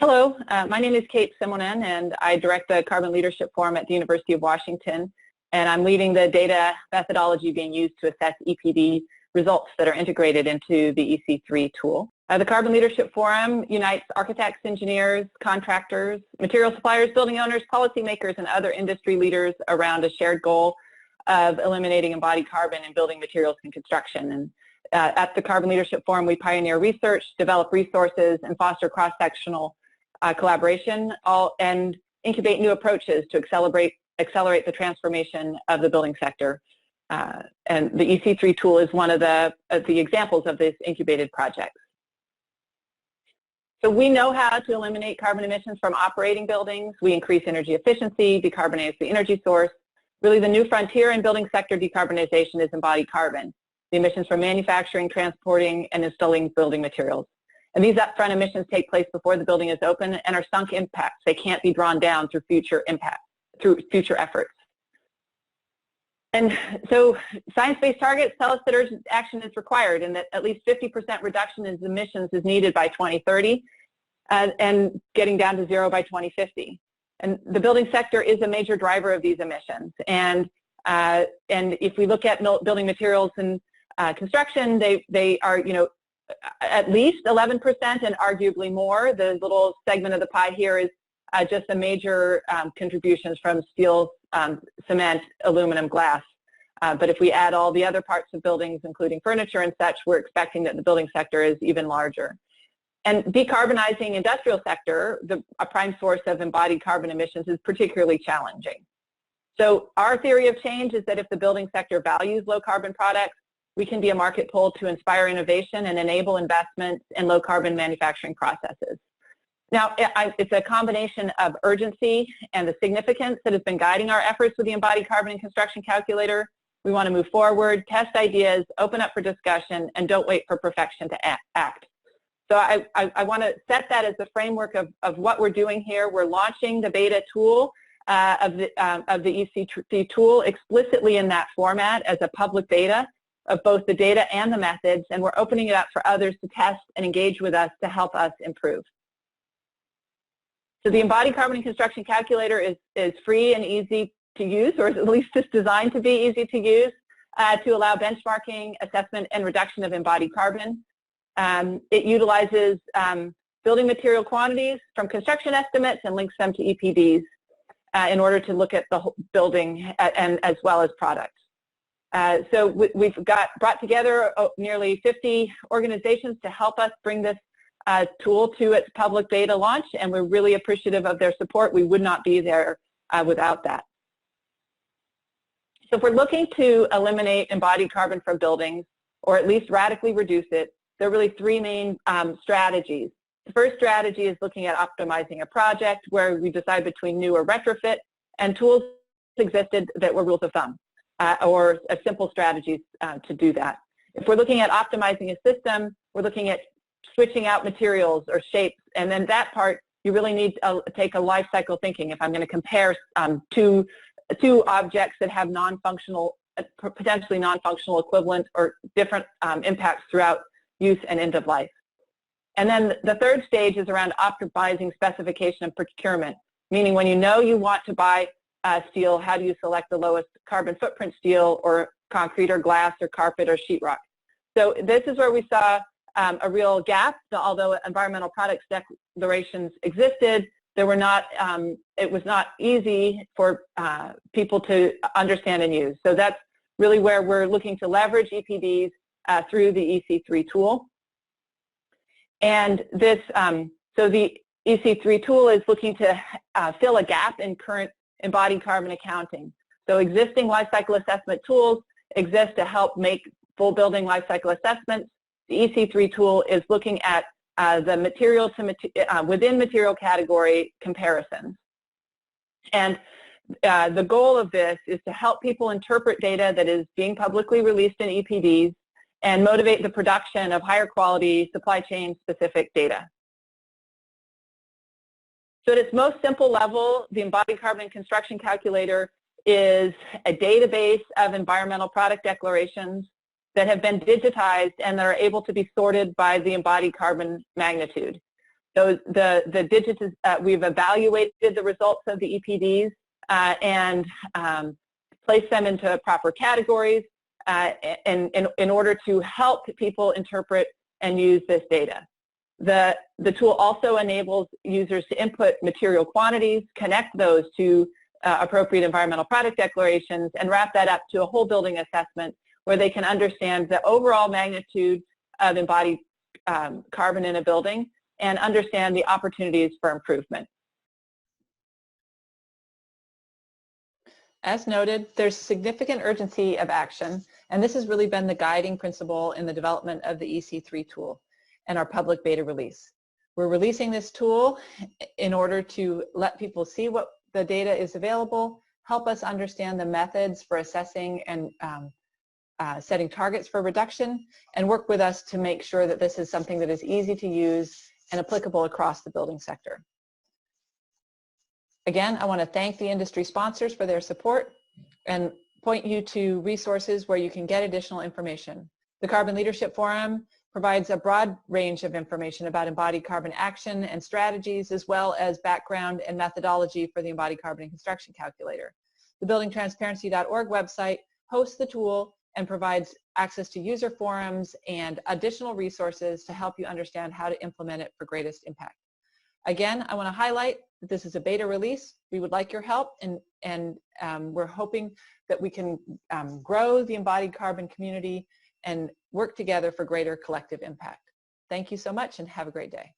Hello, my name is Kate Simonen, and I direct the Carbon Leadership Forum at the University of Washington, and I'm leading the data methodology being used to assess EPD results that are integrated into the EC3 tool. The Carbon Leadership Forum unites architects, engineers, contractors, material suppliers, building owners, policymakers, and other industry leaders around a shared goal of eliminating embodied carbon in building materials and construction. And at the Carbon Leadership Forum, we pioneer research, develop resources, and foster cross-sectional collaboration, and incubate new approaches to accelerate the transformation of the building sector. And the EC3 tool is one of the examples of this incubated projects. So we know how to eliminate carbon emissions from operating buildings. We increase energy efficiency, decarbonize the energy source. Really, the new frontier in building sector decarbonization is embodied carbon, the emissions from manufacturing, transporting, and installing building materials. And these upfront emissions take place before the building is open and are sunk impacts. They can't be drawn down through future efforts. And so science-based targets tell us that urgent action is required and that at least 50% reduction in emissions is needed by 2030 and getting down to zero by 2050. And the building sector is a major driver of these emissions. And if we look at building materials and construction, they are, at least 11% and arguably more. The little segment of the pie here is just the major contributions from steel, cement, aluminum, glass. But if we add all the other parts of buildings, including furniture and such, we're expecting that the building sector is even larger. And decarbonizing industrial sector, a prime source of embodied carbon emissions, is particularly challenging. So our theory of change is that if the building sector values low carbon products, we can be a market pull to inspire innovation and enable investments in low carbon manufacturing processes. Now, it's a combination of urgency and the significance that has been guiding our efforts with the Embodied Carbon and Construction Calculator. We want to move forward, test ideas, open up for discussion, and don't wait for perfection to act. So I want to set that as the framework of what we're doing here. We're launching the beta tool of the EC3 tool explicitly in that format as a public beta of both the data and the methods, and we're opening it up for others to test and engage with us to help us improve. So the Embodied Carbon and Construction Calculator is free and easy to use, or at least it's designed to be easy to use, to allow benchmarking, assessment, and reduction of embodied carbon. It utilizes building material quantities from construction estimates and links them to EPDs in order to look at the whole building and as well as products. So we've brought together nearly 50 organizations to help us bring this tool to its public beta launch, and we're really appreciative of their support. We would not be there without that. So if we're looking to eliminate embodied carbon from buildings, or at least radically reduce it, there are really three main strategies. The first strategy is looking at optimizing a project where we decide between new or retrofit, and tools existed that were rules of thumb. Or simple strategies to do that. If we're looking at optimizing a system, we're looking at switching out materials or shapes, and then that part, you really need to take a life cycle thinking. If I'm going to compare two objects that have non-functional, potentially non-functional equivalent or different impacts throughout use and end of life. And then the third stage is around optimizing specification and procurement, meaning when you know you want to buy steel, how do you select the lowest carbon footprint steel or concrete or glass or carpet or sheetrock? So this is where we saw a real gap. Although environmental products declarations existed, there were not, it was not easy for people to understand and use. So that's really where we're looking to leverage EPDs through the EC3 tool. And this, so the EC3 tool is looking to fill a gap in current embodied carbon accounting. So existing life cycle assessment tools exist to help make full building life cycle assessments. The EC3 tool is looking at the material to within material category comparisons. And the goal of this is to help people interpret data that is being publicly released in EPDs and motivate the production of higher quality supply chain specific data. So at its most simple level, the Embodied Carbon Construction Calculator is a database of environmental product declarations that have been digitized and that are able to be sorted by the embodied carbon magnitude. The digits, we've evaluated the results of the EPDs and placed them into proper categories in order to help people interpret and use this data. The tool also enables users to input material quantities, connect those to appropriate environmental product declarations, and wrap that up to a whole building assessment where they can understand the overall magnitude of embodied carbon in a building and understand the opportunities for improvement. As noted, there's significant urgency of action, and this has really been the guiding principle in the development of the EC3 tool and our public beta release. We're releasing this tool in order to let people see what the data is available, help us understand the methods for assessing and setting targets for reduction, and work with us to make sure that this is something that is easy to use and applicable across the building sector. Again, I want to thank the industry sponsors for their support and point you to resources where you can get additional information. The Carbon Leadership Forum provides a broad range of information about embodied carbon action and strategies, as well as background and methodology for the embodied carbon and construction calculator. The buildingtransparency.org website hosts the tool and provides access to user forums and additional resources to help you understand how to implement it for greatest impact. Again, I want to highlight that this is a beta release. We would like your help, and we're hoping that we can grow the embodied carbon community and work together for greater collective impact. Thank you so much and have a great day.